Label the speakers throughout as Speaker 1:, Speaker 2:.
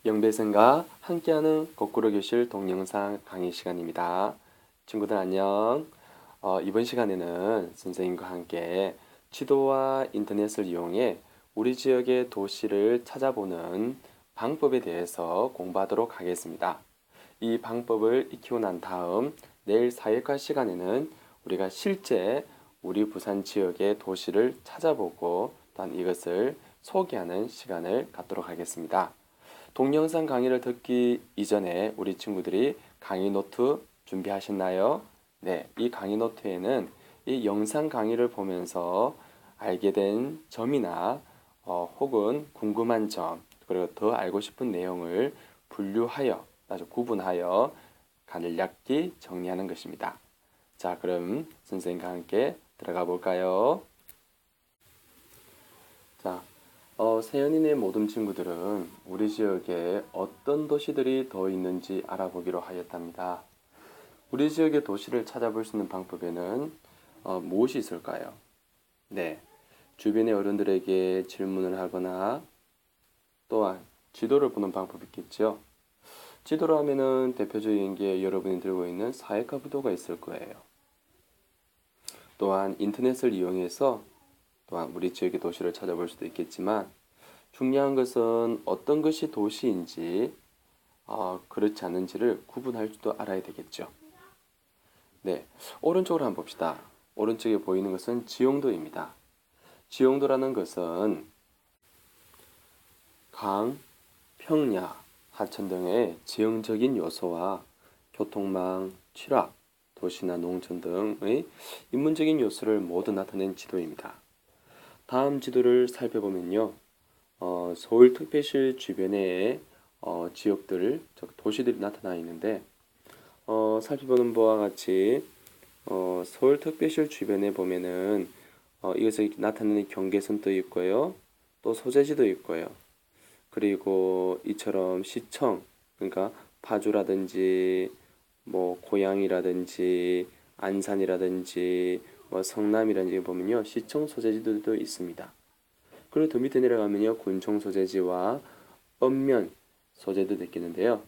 Speaker 1: 영배생과 함께하는 거꾸로 교실 동영상 강의 시간입니다. 친구들 안녕. 이번 시간에는 선생님과 함께 지도와 인터넷을 이용해 우리 지역의 도시를 찾아보는 방법에 대해서 공부하도록 하겠습니다. 이 방법을 익히고 난 다음 내일 사회과 시간에는 우리가 실제 우리 부산 지역의 도시를 찾아보고 또한 이것을 소개하는 시간을 갖도록 하겠습니다. 동영상 강의를 듣기 이전에 우리 친구들이 강의 노트 준비하셨나요? 네, 이 강의 노트에는 이 영상 강의를 보면서 알게 된 점이나 혹은 궁금한 점, 그리고 더 알고 싶은 내용을 분류하여, 아주 구분하여 간략히 정리하는 것입니다. 자, 그럼 선생님과 함께 들어가 볼까요? 자, 세연이네 모든 친구들은 우리 지역에 어떤 도시들이 더 있는지 알아보기로 하였답니다. 우리 지역의 도시를 찾아볼 수 있는 방법에는 무엇이 있을까요? 네, 주변의 어른들에게 질문을 하거나 또한 지도를 보는 방법이 있겠죠. 지도로 하면은 대표적인 게 여러분이 들고 있는 사회과 부도가 있을 거예요. 또한 인터넷을 이용해서 또한 우리 지역의 도시를 찾아볼 수도 있겠지만 중요한 것은 어떤 것이 도시인지 그렇지 않은지를 구분할 줄도 알아야 되겠죠. 네, 오른쪽으로 한번 봅시다. 오른쪽에 보이는 것은 지형도입니다. 지형도라는 것은 강, 평야, 하천 등의 지형적인 요소와 교통망, 취락, 도시나 농촌 등의 인문적인 요소를 모두 나타낸 지도입니다. 다음 지도를 살펴보면요. 서울특별시 주변에 지역들, 도시들이 나타나 있는데 살펴보는 바와 같이 서울특별시 주변에 보면은 이것을 나타내는 경계선도 있고요. 또 소재지도 있고요. 그리고 이처럼 시청, 그러니까 파주라든지 뭐 고양이라든지 안산이라든지 뭐 성남이라든지 보면요. 시청 소재지들도 있습니다. 그리고 더 밑에 내려가면요. 군청 소재지와 읍면 소재도 있겠는데요.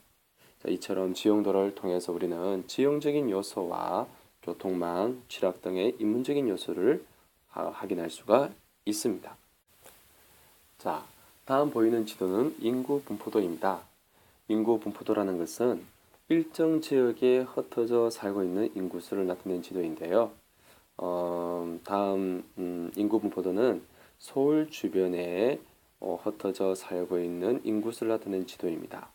Speaker 1: 자, 이처럼 지형도를 통해서 우리는 지형적인 요소와 교통망, 취락 등의 인문적인 요소를 확인할 수가 있습니다. 자, 다음 보이는 지도는 인구 분포도입니다. 인구 분포도라는 것은 일정 지역에 흩어져 살고 있는 인구수를 나타낸 지도인데요. 다음 인구 분포도는 서울 주변에 흩어져 살고 있는 인구수를 나타낸 지도입니다.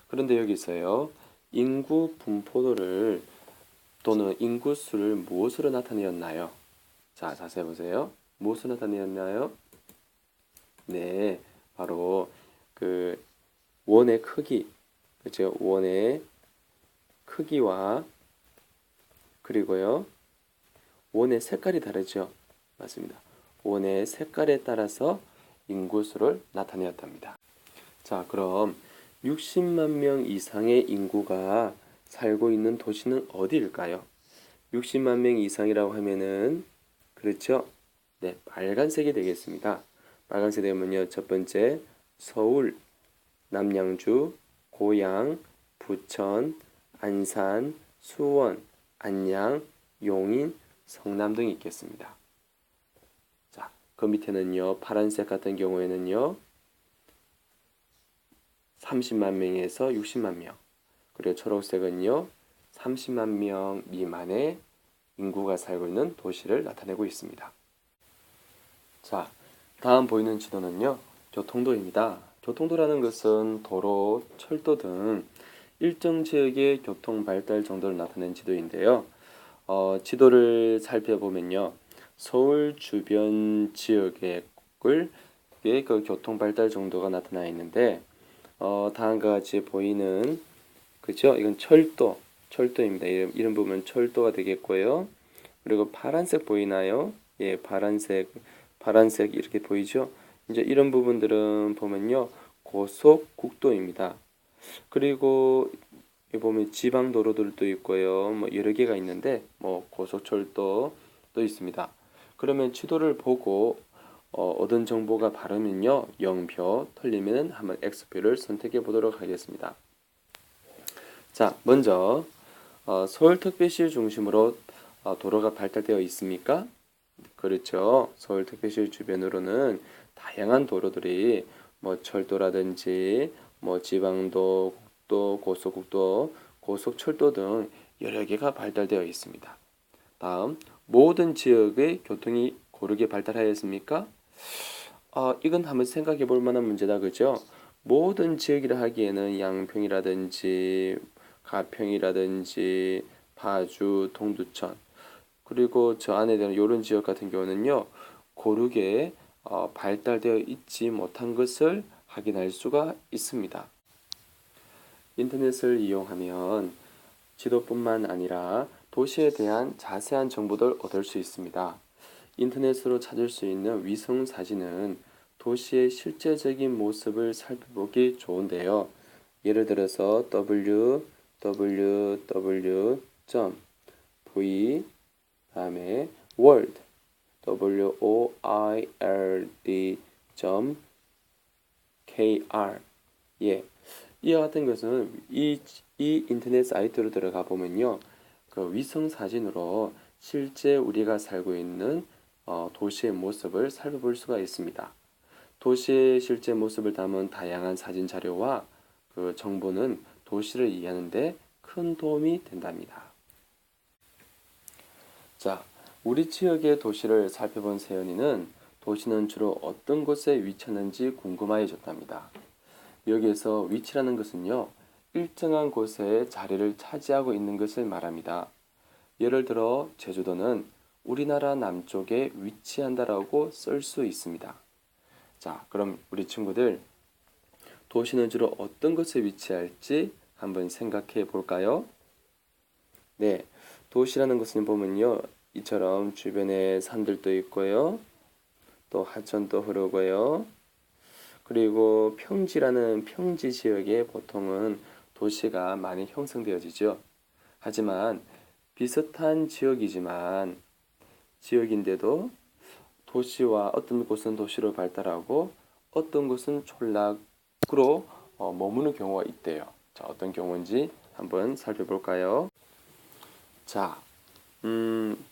Speaker 1: 그런데 여기서요, 인구 분포도를 또는 인구수를 무엇으로 나타내었나요? 자, 자세히 보세요. 무엇으로 나타내었나요? 네, 바로 그 원의 크기, 그렇죠? 원의 크기와 그리고요, 원의 색깔이 다르죠? 맞습니다. 원의 색깔에 따라서 인구수를 나타내었답니다. 자, 그럼 60만 명 이상의 인구가 살고 있는 도시는 어디일까요? 60만 명 이상이라고 하면은 그렇죠? 네, 빨간색이 되겠습니다. 빨간색 되면요, 첫 번째 서울, 남양주, 고양, 부천, 안산, 수원, 안양, 용인, 성남 등이 있겠습니다. 자, 그 밑에는요, 파란색 같은 경우에는요, 30만 명에서 60만 명. 그리고 초록색은요, 30만 명 미만의 인구가 살고 있는 도시를 나타내고 있습니다. 자, 다음 보이는 지도는요, 교통도입니다. 교통도라는 것은 도로, 철도 등 일정 지역의 교통 발달 정도를 나타낸 지도인데요. 지도를 살펴보면요, 서울 주변 지역의 그 교통 발달 정도가 나타나 있는데 다음과 같이 보이는 그죠? 이건 철도입니다. 이런 부분 철도가 되겠고요. 그리고 파란색 보이나요? 예, 파란색 이렇게 보이죠? 이제 이런 부분들은 보면요, 고속국도입니다. 그리고 여기 보면 지방 도로들도 있고요, 뭐 여러 개가 있는데 뭐 고속철도도 있습니다. 그러면 지도를 보고 얻은 정보가 바르면요 0표, 틀리면 한번 X표를 선택해 보도록 하겠습니다. 자, 먼저 서울특별시 중심으로 도로가 발달되어 있습니까? 그렇죠. 서울특별시 주변으로는 다양한 도로들이 뭐 철도라든지 뭐 지방도, 국도, 고속국도, 고속철도 등 여러 개가 발달되어 있습니다. 다음, 모든 지역의 교통이 고르게 발달하였습니까? 이건 한번 생각해 볼 만한 문제다, 그죠? 모든 지역이라 하기에는 양평이라든지 가평이라든지 파주, 동두천 그리고 저 안에 되는 이런 지역 같은 경우는요 고르게 발달되어 있지 못한 것을 확인할 수가 있습니다. 인터넷을 이용하면 지도뿐만 아니라 도시에 대한 자세한 정보를 얻을 수 있습니다. 인터넷으로 찾을 수 있는 위성 사진은 도시의 실제적인 모습을 살펴보기 좋은데요. 예를 들어서 www.v 다음에 world world.kr 예. 이와 같은 것은 이 인터넷 사이트로 들어가 보면요. 그 위성 사진으로 실제 우리가 살고 있는 도시의 모습을 살펴볼 수가 있습니다. 도시의 실제 모습을 담은 다양한 사진 자료와 그 정보는 도시를 이해하는 데 큰 도움이 된답니다. 자, 우리 지역의 도시를 살펴본 세연이는 도시는 주로 어떤 곳에 위치하는지 궁금해졌답니다. 여기에서 위치라는 것은요, 일정한 곳에 자리를 차지하고 있는 것을 말합니다. 예를 들어 제주도는 우리나라 남쪽에 위치한다라고 쓸 수 있습니다. 자, 그럼 우리 친구들 도시는 주로 어떤 곳에 위치할지 한번 생각해 볼까요? 네, 도시라는 것을 보면요, 이처럼 주변에 산들도 있고요, 또 하천도 흐르고요, 그리고 평지라는 평지 지역에 보통은 도시가 많이 형성되어지죠. 하지만 비슷한 지역인데도 도시와 어떤 곳은 도시로 발달하고 어떤 곳은 촌락으로 머무는 경우가 있대요. 자, 어떤 경우인지 한번 살펴볼까요? 자,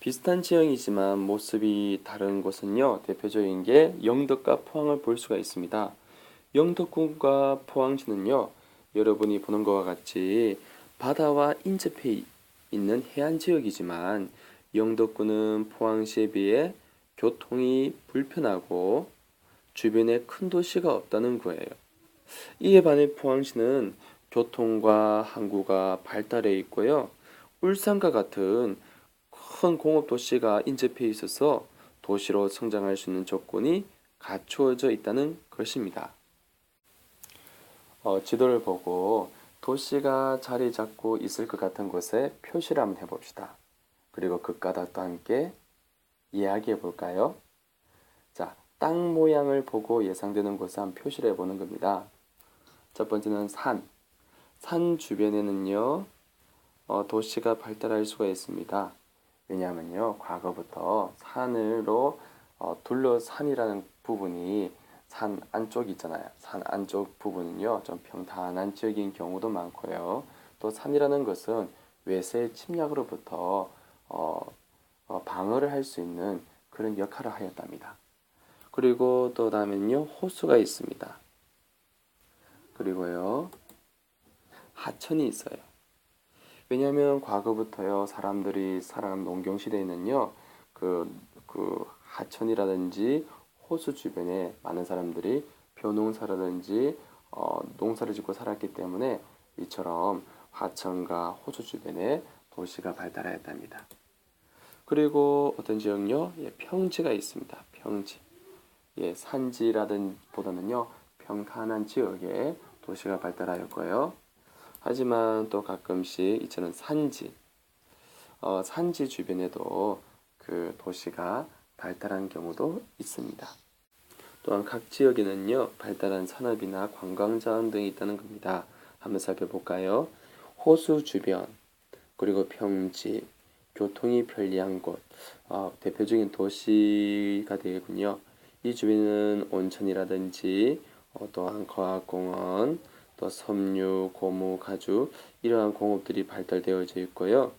Speaker 1: 비슷한 지형이지만 모습이 다른 곳은요, 대표적인 게 영덕과 포항을 볼 수가 있습니다. 영덕군과 포항시는요, 여러분이 보는 것과 같이 바다와 인접해 있는 해안 지역이지만 영덕군은 포항시에 비해 교통이 불편하고 주변에 큰 도시가 없다는 거예요. 이에 반해 포항시는 교통과 항구가 발달해 있고요. 울산과 같은 큰 공업 도시가 인접해 있어서 도시로 성장할 수 있는 조건이 갖추어져 있다는 것입니다. 지도를 보고 도시가 자리 잡고 있을 것 같은 곳에 표시를 한번 해봅시다. 그리고 그 까닭도 함께 이야기해 볼까요? 자, 땅 모양을 보고 예상되는 곳에 한번 표시를 해보는 겁니다. 첫 번째는 산. 산 주변에는요, 도시가 발달할 수가 있습니다. 왜냐하면요, 과거부터 산으로 산이라는 부분이 산 안쪽 있잖아요. 산 안쪽 부분은요, 좀 평탄한 지역인 경우도 많고요. 또 산이라는 것은 외세 침략으로부터 방어를 할 수 있는 그런 역할을 하였답니다. 그리고 또 다음엔요, 호수가 있습니다. 그리고요, 하천이 있어요. 왜냐하면 과거부터요 사람들이 살아간 농경 시대에는요 그 하천이라든지 호수 주변에 많은 사람들이 벼농사라든지 농사를 짓고 살았기 때문에 이처럼 하천과 호수 주변에 도시가 발달하였답니다. 그리고 어떤 지역요? 예, 평지가 있습니다. 평지. 예, 산지라든 보다는요 평탄한 지역에 도시가 발달하였고요. 하지만 또 가끔씩 이처럼 산지 주변에도 그 도시가 발달한 경우도 있습니다. 또한 각 지역에는요, 발달한 산업이나 관광자원 등이 있다는 겁니다. 한번 살펴볼까요? 호수 주변, 그리고 평지, 교통이 편리한 곳, 대표적인 도시가 되겠군요. 이 주변에는 온천이라든지 또한 과학공원, 또 섬유, 고무, 가죽 이러한 공업들이 발달되어져 있고요.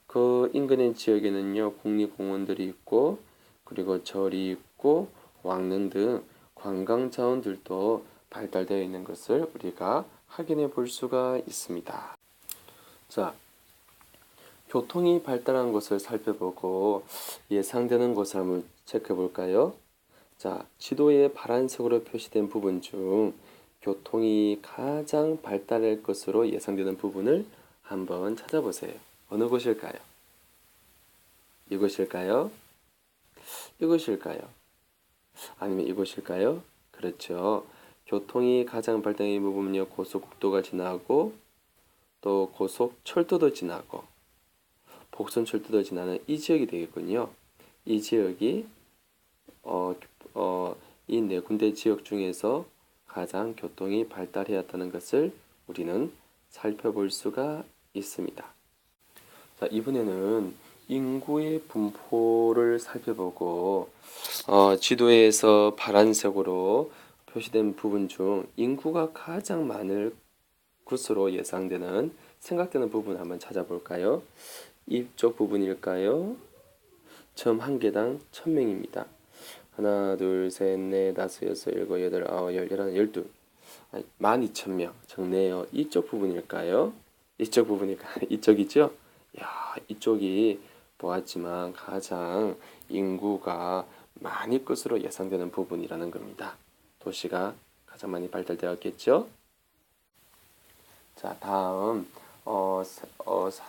Speaker 1: 그 인근의 지역에는요 국립공원들이 있고 그리고 절이 있고 왕릉 등 관광 자원들도 발달되어 있는 것을 우리가 확인해 볼 수가 있습니다. 자, 교통이 발달한 것을 살펴보고 예상되는 것을 한번 체크해 볼까요? 자, 지도에 파란색으로 표시된 부분 중 교통이 가장 발달할 것으로 예상되는 부분을 한번 찾아보세요. 어느 곳일까요? 이곳일까요? 이곳일까요? 아니면 이곳일까요? 그렇죠. 교통이 가장 발달된 부분은요, 고속국도가 지나고 또 고속철도도 지나고 복선철도도 지나는 이 지역이 되겠군요. 이 지역이 이 네 군데 지역 중에서 가장 교통이 발달해왔다는 것을 우리는 살펴볼 수가 있습니다. 자, 이번에는 인구의 분포를 살펴보고 지도에서 파란색으로 표시된 부분 중 인구가 가장 많을 것으로 예상되는 생각되는 부분 한번 찾아볼까요? 이쪽 부분일까요? 점 한 개당 1000명입니다. 하나, 둘, 셋, 넷, 다섯, 여섯, 일곱, 여덟, 아홉, 열, 열하나, 열둘. 12,000명 적네요. 이쪽 부분일까요? 이쪽 부분일까요? 이쪽이죠? 야, 이쪽이 보았지만 가장 인구가 많을 것으로 예상되는 부분이라는 겁니다. 도시가 가장 많이 발달되었겠죠? 자, 다음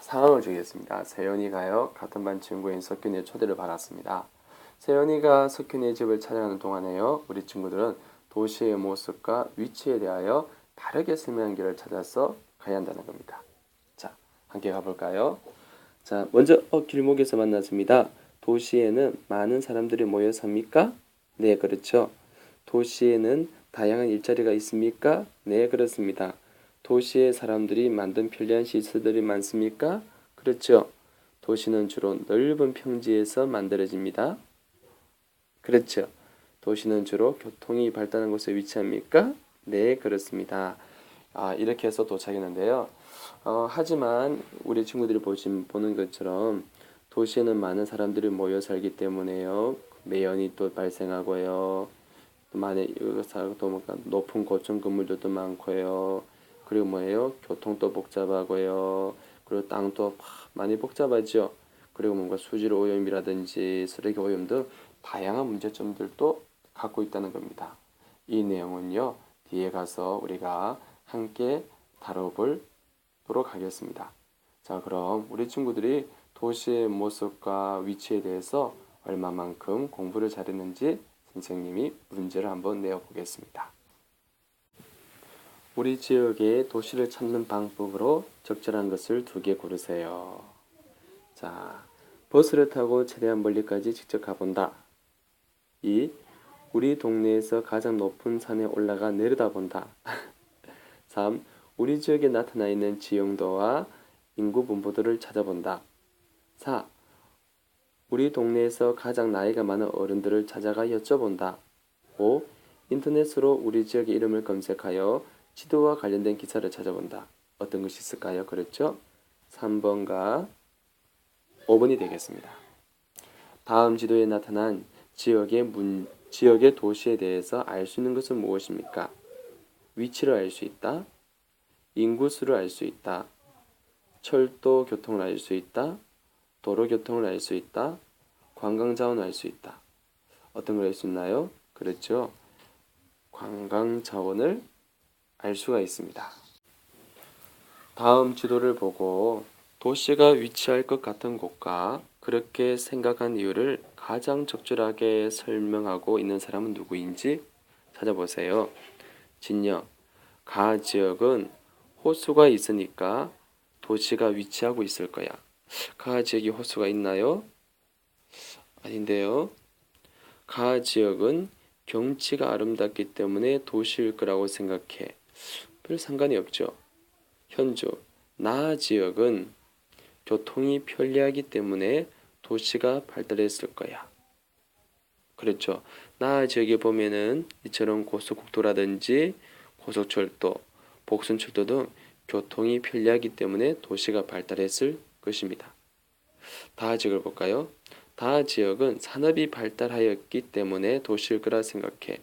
Speaker 1: 상황을 주겠습니다. 세연이가요 같은 반 친구인 석균이의 초대를 받았습니다. 세연이가 석균이의 집을 찾아가는 동안에요 우리 친구들은 도시의 모습과 위치에 대하여 다르게 설명한 길을 찾아서 가야 한다는 겁니다. 자, 함께 가볼까요? 자, 먼저 길목에서 만났습니다. 도시에는 많은 사람들이 모여 삽니까? 네, 그렇죠. 도시에는 다양한 일자리가 있습니까? 네, 그렇습니다. 도시에 사람들이 만든 편리한 시설들이 많습니까? 그렇죠. 도시는 주로 넓은 평지에서 만들어집니다. 그렇죠. 도시는 주로 교통이 발달한 곳에 위치합니까? 네, 그렇습니다. 이렇게 해서 도착했는데요. 하지만 우리 친구들이 보는 것처럼 도시에는 많은 사람들이 모여 살기 때문에요. 매연이 또 발생하고요. 또 높은 고층 건물들도 많고요. 그리고 뭐예요? 교통도 복잡하고요. 그리고 땅도 많이 복잡하죠. 그리고 뭔가 수질 오염이라든지 쓰레기 오염 등 다양한 문제점들도 갖고 있다는 겁니다. 이 내용은요, 뒤에 가서 우리가 함께 다뤄보도록 하겠습니다. 자, 그럼 우리 친구들이 도시의 모습과 위치에 대해서 얼마만큼 공부를 잘했는지 선생님이 문제를 한번 내어보겠습니다. 우리 지역의 도시를 찾는 방법으로 적절한 것을 2개 고르세요. 자, 버스를 타고 최대한 멀리까지 직접 가본다. 2. 우리 동네에서 가장 높은 산에 올라가 내려다본다. 3. 우리 지역에 나타나 있는 지형도와 인구 분포들을 찾아본다. 4. 우리 동네에서 가장 나이가 많은 어른들을 찾아가 여쭤본다. 5. 인터넷으로 우리 지역의 이름을 검색하여 지도와 관련된 기사를 찾아본다. 어떤 것이 있을까요? 그렇죠? 3번과 5번이 되겠습니다. 다음 지도에 나타난 지역의 도시에 대해서 알 수 있는 것은 무엇입니까? 위치를 알 수 있다. 인구수를 알 수 있다. 철도 교통을 알 수 있다. 도로 교통을 알 수 있다. 관광 자원을 알 수 있다. 어떤 걸 알 수 있나요? 그렇죠. 관광 자원을 알 수가 있습니다. 다음 지도를 보고 도시가 위치할 것 같은 곳과 그렇게 생각한 이유를 가장 적절하게 설명하고 있는 사람은 누구인지 찾아보세요. 진영, 가 지역은 호수가 있으니까 도시가 위치하고 있을 거야. 가 지역이 호수가 있나요? 아닌데요. 가 지역은 경치가 아름답기 때문에 도시일 거라고 생각해. 별 상관이 없죠. 현주, 나 지역은 교통이 편리하기 때문에 도시가 발달했을 거야. 그렇죠. 나아 지역에 보면은 이처럼 고속국도라든지 고속철도, 복순철도 등 교통이 편리하기 때문에 도시가 발달했을 것입니다. 다하 지역을 볼까요? 다하 지역은 산업이 발달하였기 때문에 도시일 거라 생각해.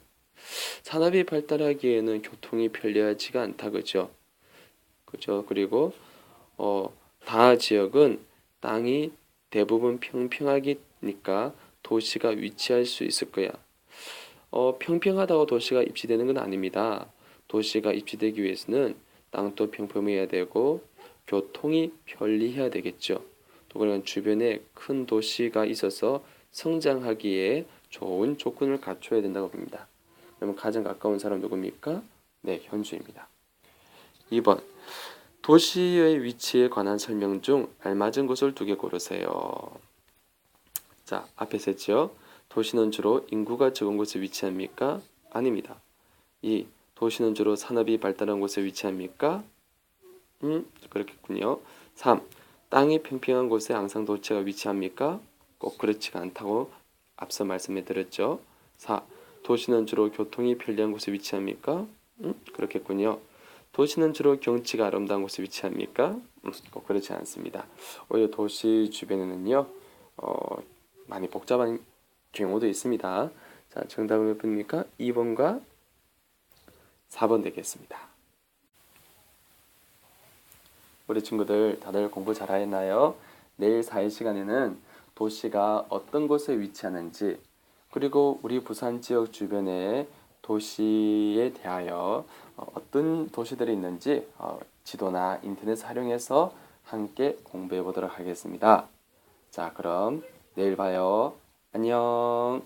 Speaker 1: 산업이 발달하기에는 교통이 편리하지가 않다, 그죠? 그죠? 그리고 다하 지역은 땅이 대부분 평평하니까 도시가 위치할 수 있을 거야. 평평하다고 도시가 입지되는 건 아닙니다. 도시가 입지되기 위해서는 땅도 평평해야 되고 교통이 편리해야 되겠죠. 또 그러면 주변에 큰 도시가 있어서 성장하기에 좋은 조건을 갖춰야 된다고 봅니다. 그러면 가장 가까운 사람 누굽니까? 네, 현주입니다. 2번. 도시의 위치에 관한 설명 중 알맞은 것을 2개 고르세요. 자, 앞에서 했죠. 도시는 주로 인구가 적은 곳에 위치합니까? 아닙니다. 2. 도시는 주로 산업이 발달한 곳에 위치합니까? 그렇겠군요. 3. 땅이 평평한 곳에 항상 도시가 위치합니까? 꼭 그렇지가 않다고 앞서 말씀해 드렸죠. 4. 도시는 주로 교통이 편리한 곳에 위치합니까? 그렇겠군요. 도시는 주로 경치가 아름다운 곳에 위치합니까? 꼭 그렇지 않습니다. 오히려 도시 주변에는요, 많이 복잡한 경우도 있습니다. 자, 정답은 몇 번입니까? 2번과 4번 되겠습니다. 우리 친구들 다들 공부 잘하였나요? 내일 4일 시간에는 도시가 어떤 곳에 위치하는지, 그리고 우리 부산 지역 주변의 도시에 대하여 어떤 도시들이 있는지 지도나 인터넷 활용해서 함께 공부해 보도록 하겠습니다. 자, 그럼 내일 봐요. 안녕.